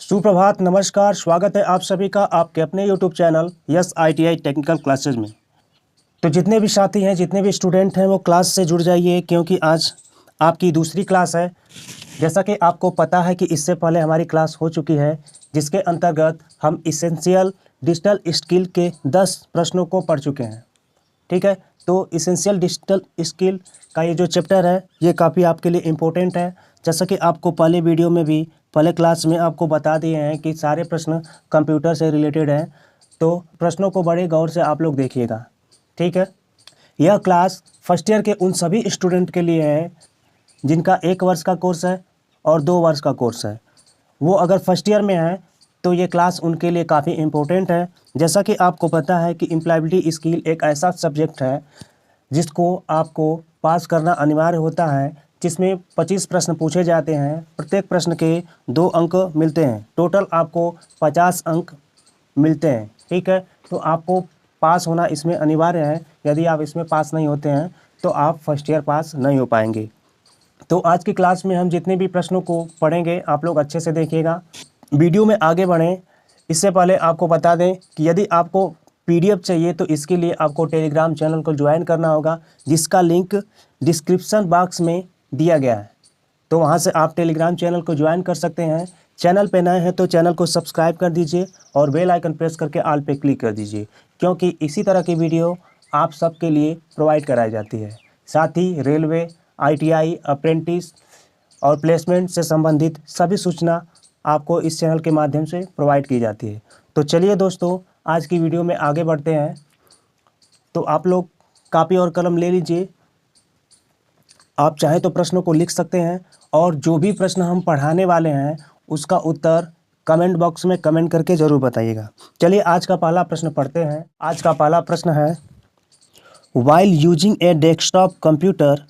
सुप्रभात, नमस्कार, स्वागत है आप सभी का आपके अपने YouTube channel yes ITI technical classes में। तो जितने भी साथी हैं, जितने भी स्टूडेंट हैं, वो क्लास से जुड़ जाइए क्योंकि आज आपकी दूसरी क्लास है। जैसा कि आपको पता है कि इससे पहले हमारी क्लास हो चुकी है, जिसके अंतर्गत हम इसेंशियल डिजिटल स्किल के 10 प्रश्नों को पढ़ चुके हैं। ठीक है, तो इसेंशियल डिजिटल स्किल का ये जो चैप्टर है, ये काफ़ी आपके लिए इम्पोर्टेंट है। जैसा कि आपको पहले वीडियो में भी, पहले क्लास में आपको बता दिए हैं कि सारे प्रश्न कंप्यूटर से रिलेटेड हैं, तो प्रश्नों को बड़े गौर से आप लोग देखिएगा। ठीक है, यह क्लास फर्स्ट ईयर के उन सभी स्टूडेंट के लिए है जिनका 1 वर्ष का कोर्स है और 2 वर्ष का कोर्स है। वो अगर फर्स्ट ईयर में है तो ये क्लास उनके लिए काफ़ी इम्पोर्टेंट है। जैसा कि आपको पता है कि एम्प्लॉयबिलिटी स्किल एक ऐसा सब्जेक्ट है जिसको आपको पास करना अनिवार्य होता है, जिसमें 25 प्रश्न पूछे जाते हैं। प्रत्येक प्रश्न के 2 अंक मिलते हैं। टोटल आपको 50 अंक मिलते हैं। ठीक है, तो आपको पास होना इसमें अनिवार्य है। यदि आप इसमें पास नहीं होते हैं तो आप फर्स्ट ईयर पास नहीं हो पाएंगे। तो आज की क्लास में हम जितने भी प्रश्नों को पढ़ेंगे, आप लोग अच्छे से देखिएगा। वीडियो में आगे बढ़ें इससे पहले आपको बता दें कि यदि आपको PDF चाहिए तो इसके लिए आपको टेलीग्राम चैनल को ज्वाइन करना होगा, जिसका लिंक डिस्क्रिप्शन बॉक्स में दिया गया है। तो वहां से आप टेलीग्राम चैनल को ज्वाइन कर सकते हैं। चैनल पे नए हैं तो चैनल को सब्सक्राइब कर दीजिए और बेल आइकन प्रेस करके ऑल पे क्लिक कर दीजिए, क्योंकि इसी तरह की वीडियो आप सबके लिए प्रोवाइड कराई जाती है। साथ ही रेलवे, ITI, अप्रेंटिस और प्लेसमेंट से संबंधित सभी सूचना आपको इस चैनल के माध्यम से प्रोवाइड की जाती है। तो चलिए दोस्तों, आज की वीडियो में आगे बढ़ते हैं। तो आप लोग कॉपी और कलम ले लीजिए। आप चाहे तो प्रश्नों को लिख सकते हैं और जो भी प्रश्न हम पढ़ाने वाले हैं उसका उत्तर कमेंट बॉक्स में कमेंट करके ज़रूर बताइएगा। चलिए आज का पहला प्रश्न पढ़ते हैं। आज का पहला प्रश्न है, while using a desktop computer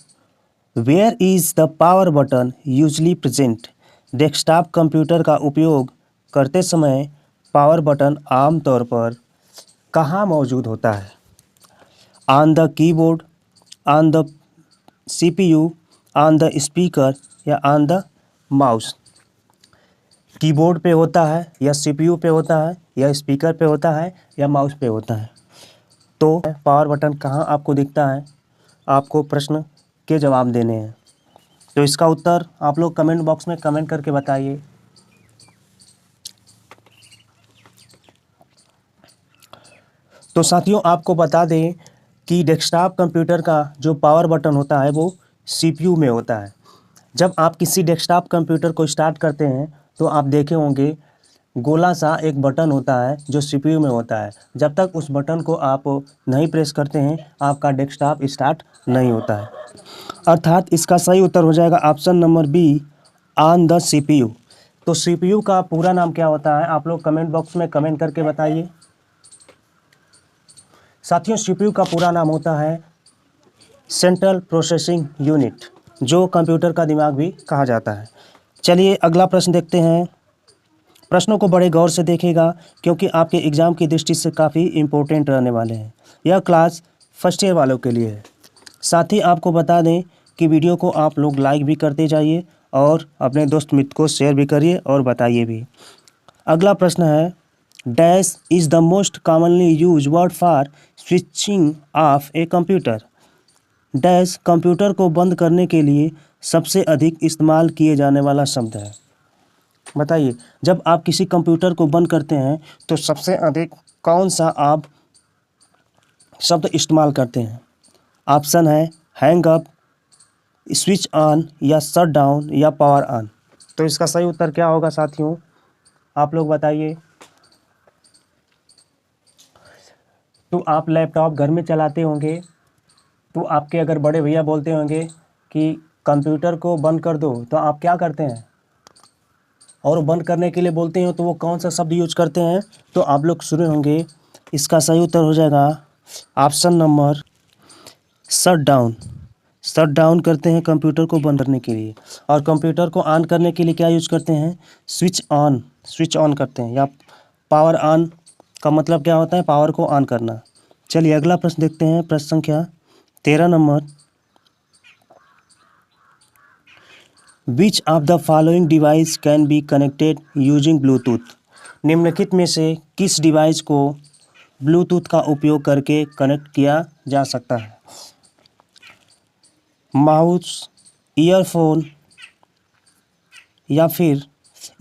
where is the power button usually present. Desktop computer का उपयोग करते समय पावर बटन आमतौर पर कहाँ मौजूद होता है? On the keyboard, on the CPU, on the speaker या ऑन द माउस। कीबोर्ड पे होता है या CPU पे होता है या स्पीकर पे होता है या माउस पे होता है। तो पावर बटन कहाँ आपको दिखता है, आपको प्रश्न के जवाब देने हैं। तो इसका उत्तर आप लोग कमेंट बॉक्स में कमेंट करके बताइए। तो साथियों, आपको बता दें कि डेस्कटॉप कंप्यूटर का जो पावर बटन होता है वो CPU में होता है। जब आप किसी डेस्कटॉप कंप्यूटर को स्टार्ट करते हैं तो आप देखे होंगे गोला सा एक बटन होता है जो CPU में होता है। जब तक उस बटन को आप नहीं प्रेस करते हैं आपका डेस्कटॉप स्टार्ट नहीं होता है। अर्थात इसका सही उत्तर हो जाएगा option number B, on the CPU। तो CPU का पूरा नाम क्या होता है, आप लोग कमेंट बॉक्स में कमेंट करके बताइए। साथियों, CPU का पूरा नाम होता है सेंट्रल प्रोसेसिंग यूनिट, जो कंप्यूटर का दिमाग भी कहा जाता है। चलिए अगला प्रश्न देखते हैं। प्रश्नों को बड़े गौर से देखिएगा क्योंकि आपके एग्ज़ाम की दृष्टि से काफ़ी इम्पोर्टेंट रहने वाले हैं। यह क्लास फर्स्ट ईयर वालों के लिए है। साथ ही आपको बता दें कि वीडियो को आप लोग लाइक भी करते जाइए और अपने दोस्त मित्र को शेयर भी करिए और बताइए भी। अगला प्रश्न है, dash is the most commonly use word for switching off a computer. Dash computer को बंद करने के लिए सबसे अधिक इस्तेमाल किए जाने वाला शब्द है। बताइए, जब आप किसी कंप्यूटर को बंद करते हैं तो सबसे अधिक कौन सा आप शब्द इस्तेमाल करते हैं? ऑप्शन है हैंग अप, स्विच ऑन या शट डाउन या पावर ऑन। तो इसका सही उत्तर क्या होगा साथियों, आप लोग बताइए। तो आप लैपटॉप घर में चलाते होंगे तो आपके अगर बड़े भैया बोलते होंगे कि कंप्यूटर को बंद कर दो तो आप क्या करते हैं? और बंद करने के लिए बोलते हैं तो वो कौन सा शब्द यूज करते हैं? तो आप लोग सुने होंगे। इसका सही उत्तर हो जाएगा option number shut down. Shut down करते हैं कंप्यूटर को बंद करने के लिए। और कंप्यूटर को ऑन करने के लिए क्या यूज करते हैं? Switch on. स्विच ऑन करते हैं। या पावर ऑन का मतलब क्या होता है? पावर को ऑन करना। चलिए अगला प्रश्न देखते हैं। प्रश्न संख्या 13 number, which of the following device can be connected using Bluetooth. निम्नलिखित में से किस डिवाइस को ब्लूटूथ का उपयोग करके कनेक्ट किया जा सकता है। माउस, ईयरफोन या फिर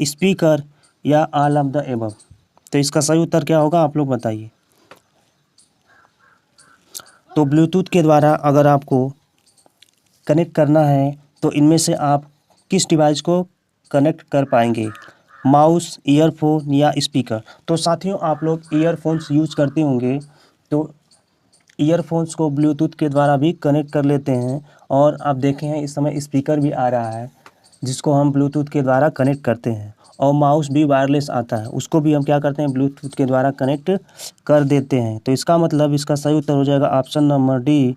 स्पीकर या ऑल ऑफ द एबव। तो इसका सही उत्तर क्या होगा आप लोग बताइए। तो ब्लूटूथ के द्वारा अगर आपको कनेक्ट करना है तो इनमें से आप किस डिवाइस को कनेक्ट कर पाएंगे, माउस, ईयरफोन या स्पीकर। तो साथियों आप लोग ईयरफोन्स यूज करते होंगे, तो ईयरफोन्स को ब्लूटूथ के द्वारा भी कनेक्ट कर लेते हैं। और आप देखें हैं इस समय स्पीकर भी आ रहा है जिसको हम ब्लूटूथ के द्वारा कनेक्ट करते हैं। और माउस भी वायरलेस आता है, उसको भी हम क्या करते हैं, ब्लूटूथ के द्वारा कनेक्ट कर देते हैं। तो इसका मतलब इसका सही उत्तर हो जाएगा option number D,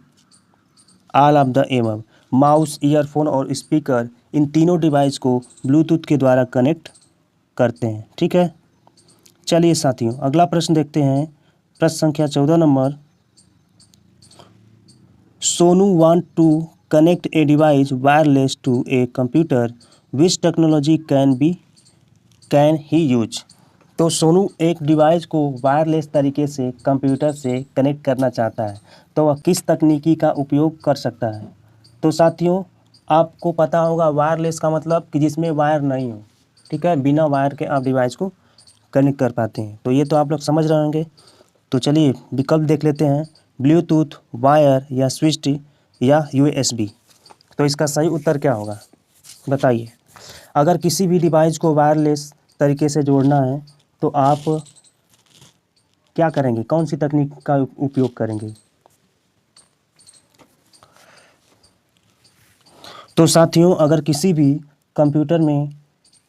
all of the above. Mouse, earphone और स्पीकर इन तीनों डिवाइस को ब्लूटूथ के द्वारा कनेक्ट करते हैं। ठीक है, चलिए साथियों अगला प्रश्न देखते हैं। प्रश्न संख्या 14 number. Sonu want to connect a device wireless to a computer, which technology can he use. तो सोनू एक डिवाइस को वायरलेस तरीके से कंप्यूटर से कनेक्ट करना चाहता है, तो वह किस तकनीकी का उपयोग कर सकता है। तो साथियों आपको पता होगा वायरलेस का मतलब कि जिसमें वायर नहीं हो, ठीक है, बिना वायर के आप डिवाइस को कनेक्ट कर पाते हैं। तो ये तो आप लोग समझ रहे होंगे। तो चलिए विकल्प देख लेते हैं, ब्लूटूथ, वायर या स्विच या यूएसबी। तो इसका सही उत्तर क्या होगा बताइए। अगर किसी भी डिवाइस को वायरलेस तरीके से जोड़ना है तो आप क्या करेंगे, कौन सी तकनीक का उपयोग करेंगे। तो साथियों अगर किसी भी कंप्यूटर में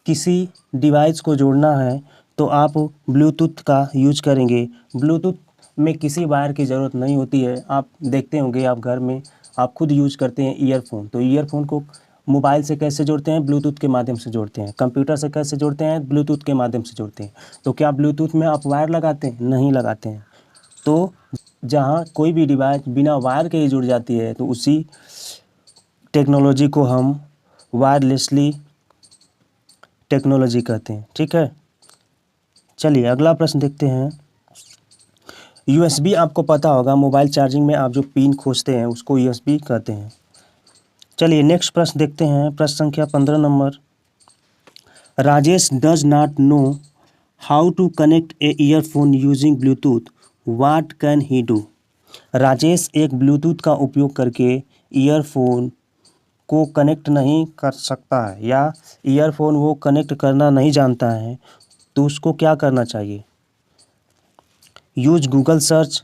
किसी डिवाइस को जोड़ना है तो आप ब्लूटूथ का यूज करेंगे। ब्लूटूथ में किसी वायर की ज़रूरत नहीं होती है। आप देखते होंगे आप घर में आप खुद यूज करते हैं ईयरफोन, तो ईयरफोन को मोबाइल से कैसे जोड़ते हैं, ब्लूटूथ के माध्यम से जोड़ते हैं। कंप्यूटर से कैसे जोड़ते हैं, ब्लूटूथ के माध्यम से जोड़ते हैं। तो क्या ब्लूटूथ में आप वायर लगाते हैं, नहीं लगाते हैं। तो जहाँ कोई भी डिवाइस बिना वायर के ही जुड़ जाती है तो उसी टेक्नोलॉजी को हम वायरलेसली टेक्नोलॉजी कहते हैं। ठीक है, चलिए अगला प्रश्न देखते हैं। यूएसबी आपको पता होगा, मोबाइल चार्जिंग में आप जो पिन खोजते हैं उसको यूएसबी कहते हैं। चलिए नेक्स्ट प्रश्न देखते हैं। प्रश्न संख्या 15 number. Rajesh does not know how to connect a earphone using Bluetooth, what can he do. Rajesh एक ब्लूटूथ का उपयोग करके ईयरफोन को कनेक्ट नहीं कर सकता है या ईयरफोन वो कनेक्ट करना नहीं जानता है, तो उसको क्या करना चाहिए। Use Google search,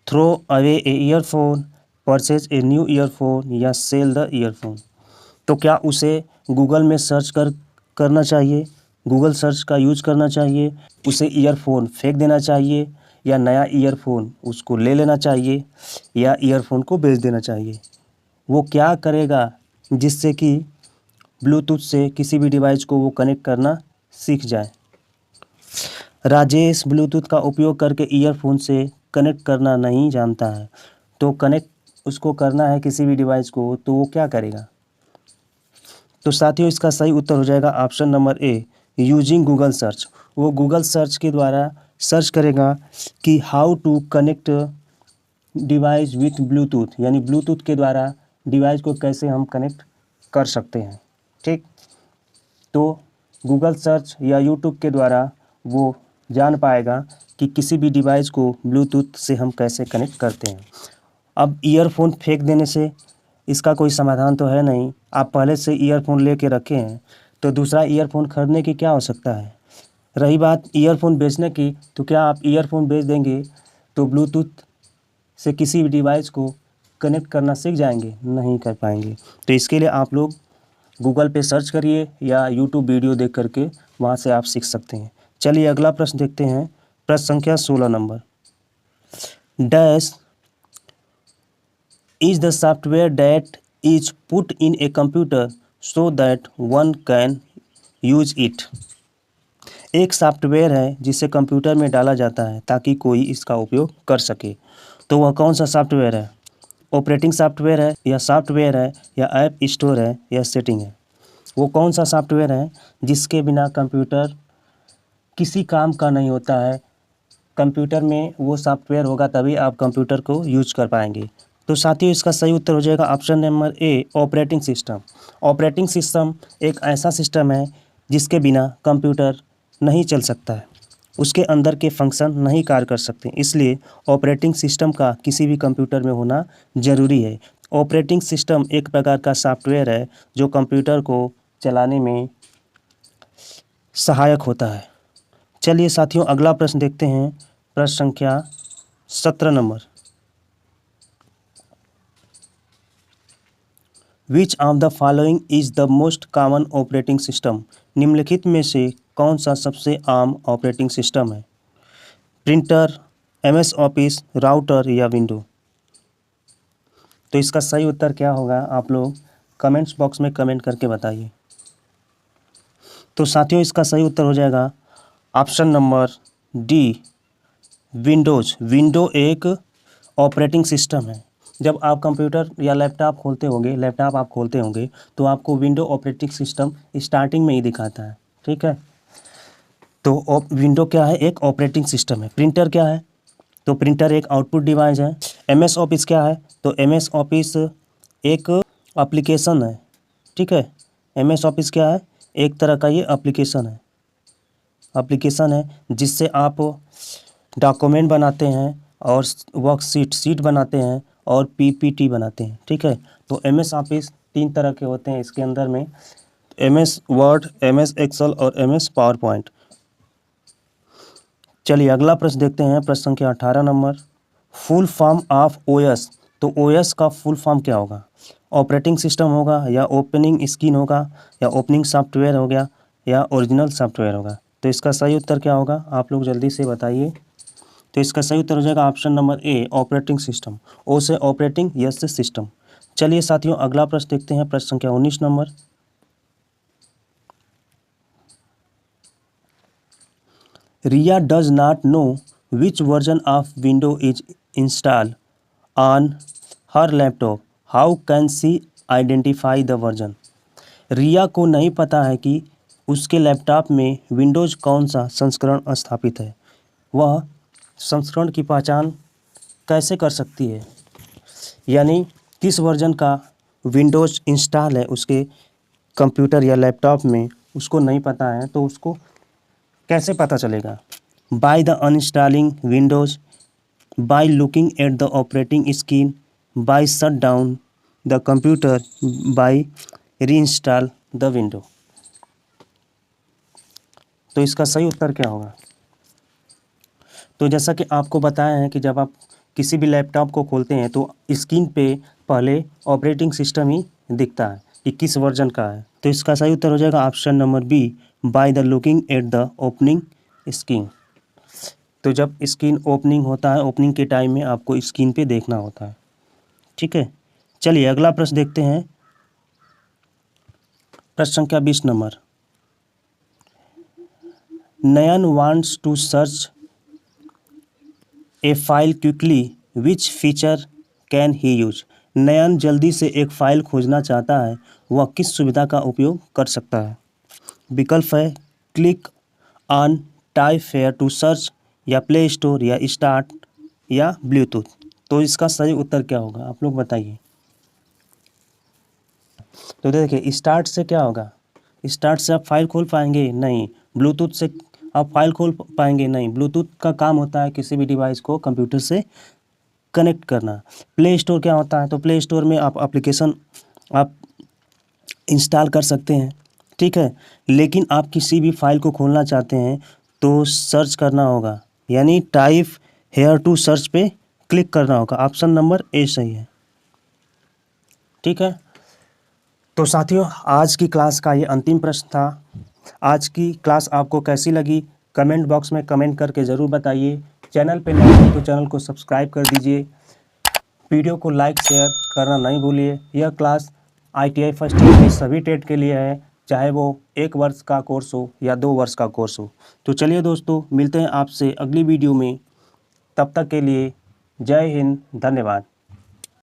throw away a earphone, purchase a new earphone या सेल द ईयरफोन। तो क्या उसे गूगल में सर्च करना चाहिए, गूगल सर्च का यूज करना चाहिए, उसे ईयरफोन फेंक देना चाहिए या नया ईयरफोन उसको ले लेना चाहिए या ईयरफोन को बेच देना चाहिए। वो क्या करेगा जिससे कि ब्लूटूथ से किसी भी डिवाइस को वो कनेक्ट करना सीख जाए। राजेश ब्लूटूथ का उपयोग करके ईयरफोन से कनेक्ट करना नहीं जानता है, तो कनेक्ट उसको करना है किसी भी डिवाइस को, तो वो क्या करेगा। तो साथियों इसका सही उत्तर हो जाएगा option number A, using Google search. वो गूगल सर्च के द्वारा सर्च करेगा कि how to connect device with Bluetooth, यानी ब्लूटूथ के द्वारा डिवाइस को कैसे हम कनेक्ट कर सकते हैं। ठीक, तो गूगल सर्च या यूट्यूब के द्वारा वो जान पाएगा कि किसी भी डिवाइस को ब्लूटूथ से हम कैसे कनेक्ट करते हैं। अब ईयरफोन फेंक देने से इसका कोई समाधान तो है नहीं। आप पहले से ईयरफोन लेके रखे हैं तो दूसरा ईयरफोन खरीदने की क्या आवश्यकता है। रही बात ईयरफोन बेचने की, तो क्या आप ईयरफोन बेच देंगे तो ब्लूटूथ से किसी भी डिवाइस को कनेक्ट करना सीख जाएंगे, नहीं कर पाएंगे। तो इसके लिए आप लोग गूगल पे सर्च करिए या यूट्यूब वीडियो देख करके वहाँ से आप सीख सकते हैं। चलिए अगला प्रश्न देखते हैं। प्रश्न संख्या 16 number. Dash is the software that is put in a computer so that one can use it. एक सॉफ्टवेयर है जिसे कंप्यूटर में डाला जाता है ताकि कोई इसका उपयोग कर सके। तो वह कौन सा सॉफ्टवेयर है। ऑपरेटिंग सॉफ्टवेयर है या सॉफ्टवेयर है या ऐप स्टोर है या सेटिंग है। वो कौन सा सॉफ्टवेयर है जिसके बिना कंप्यूटर किसी काम का नहीं होता है। कंप्यूटर में वो सॉफ्टवेयर होगा तभी आप कंप्यूटर को यूज कर पाएंगे। तो साथियों इसका सही उत्तर हो जाएगा option number A, operating system. Operating system एक ऐसा सिस्टम है जिसके बिना कंप्यूटर नहीं चल सकता है, उसके अंदर के फंक्शन नहीं कार्य कर सकते, इसलिए ऑपरेटिंग सिस्टम का किसी भी कंप्यूटर में होना ज़रूरी है। ऑपरेटिंग सिस्टम एक प्रकार का सॉफ्टवेयर है जो कंप्यूटर को चलाने में सहायक होता है। चलिए साथियों अगला प्रश्न देखते हैं, प्रश्न संख्या 17 number. Which of the following is the most common operating system. निम्नलिखित में से कौन सा सबसे आम ऑपरेटिंग सिस्टम है। प्रिंटर, MS ऑफिस, राउटर या विंडो। तो इसका सही उत्तर क्या होगा आप लोग कमेंट्स बॉक्स में कमेंट करके बताइए। तो साथियों इसका सही उत्तर हो जाएगा option number D, Windows. Window एक ऑपरेटिंग सिस्टम है। जब आप कंप्यूटर या लैपटॉप आप खोलते होंगे तो आपको विंडो ऑपरेटिंग सिस्टम स्टार्टिंग में ही दिखाता है, ठीक है। तो विंडो क्या है, एक ऑपरेटिंग सिस्टम है। प्रिंटर क्या है, तो प्रिंटर एक आउटपुट डिवाइस है। MS ऑफिस क्या है, तो MS ऑफिस एक एप्लीकेशन है, ठीक है। MS ऑफिस क्या है, एक तरह का ये एप्लीकेशन है जिससे आप डॉक्यूमेंट बनाते हैं और वर्कशीट बनाते हैं और PPT बनाते हैं, ठीक है। तो MS ऑफिस 3 तरह के होते हैं इसके अंदर में, MS वर्ड, MS एक्सेल और MS पावर पॉइंट। चलिए अगला प्रश्न देखते हैं, प्रश्न संख्या 18 number. Full form of OS। तो OS का फुल फॉर्म क्या होगा। ऑपरेटिंग सिस्टम होगा या ओपनिंग स्क्रीन होगा या ओपनिंग सॉफ्टवेयर हो गया या ओरिजिनल सॉफ्टवेयर होगा। तो इसका सही उत्तर क्या होगा आप लोग जल्दी से बताइए। तो इसका सही उत्तर हो जाएगा option number A, operating system. O से ऑपरेटिंग, यस से सिस्टम। चलिए साथियों अगला प्रश्न देखते हैं, प्रश्न संख्या 19 number. Riya does not know which version of window is install on her laptop, how can she identify the version. Riya को नहीं पता है कि उसके लैपटॉप में विंडोज़ कौन सा संस्करण स्थापित है। वह संस्करण की पहचान कैसे कर सकती है, यानी किस वर्जन का विंडोज़ इंस्टॉल है उसके कंप्यूटर या लैपटॉप में, उसको नहीं पता है तो उसको कैसे पता चलेगा। By the uninstalling Windows, by looking at the operating screen, by shut down the computer, by reinstall the window. तो इसका सही उत्तर क्या होगा। तो जैसा कि आपको बताया है कि जब आप किसी भी लैपटॉप को खोलते हैं तो स्क्रीन पे पहले ऑपरेटिंग सिस्टम ही दिखता है कि किस वर्जन का है। तो इसका सही उत्तर हो जाएगा option number B, by the looking at the opening screen. तो जब स्क्रीन ओपनिंग होता है, ओपनिंग के टाइम में आपको स्क्रीन पे देखना होता है, ठीक है। चलिए अगला प्रश्न देखते हैं, प्रश्न संख्या 20 number. Nayan wants to search a file quickly, which feature can he use. Nayan जल्दी से एक फ़ाइल खोजना चाहता है, वह किस सुविधा का उपयोग कर सकता है। विकल्प है click on, type here to search, या प्ले स्टोर, या स्टार्ट, या ब्लूटूथ। तो इसका सही उत्तर क्या होगा आप लोग बताइए। तो देखिए स्टार्ट से क्या होगा, स्टार्ट से आप फाइल खोल पाएंगे नहीं, ब्लूटूथ से आप फाइल खोल पाएंगे नहीं। ब्लूटूथ का काम होता है किसी भी डिवाइस को कंप्यूटर से कनेक्ट करना। प्ले स्टोर क्या होता है, तो प्ले स्टोर में आप एप्लीकेशन आप इंस्टॉल कर सकते हैं, ठीक है। लेकिन आप किसी भी फाइल को खोलना चाहते हैं तो सर्च करना होगा, यानी टाइप हेयर टू सर्च पे क्लिक करना होगा। ऑप्शन नंबर ए सही है, ठीक है। तो साथियों आज की क्लास का ये अंतिम प्रश्न था। आज की क्लास आपको कैसी लगी कमेंट बॉक्स में कमेंट करके ज़रूर बताइए। चैनल पे नए हैं तो चैनल को सब्सक्राइब कर दीजिए। वीडियो को लाइक शेयर करना नहीं भूलिए। यह क्लास ITI फर्स्ट ईयर के सभी ट्रेड के लिए है, चाहे वो 1 वर्ष का कोर्स हो या 2 वर्ष का कोर्स हो। तो चलिए दोस्तों मिलते हैं आपसे अगली वीडियो में, तब तक के लिए जय हिंद, धन्यवाद।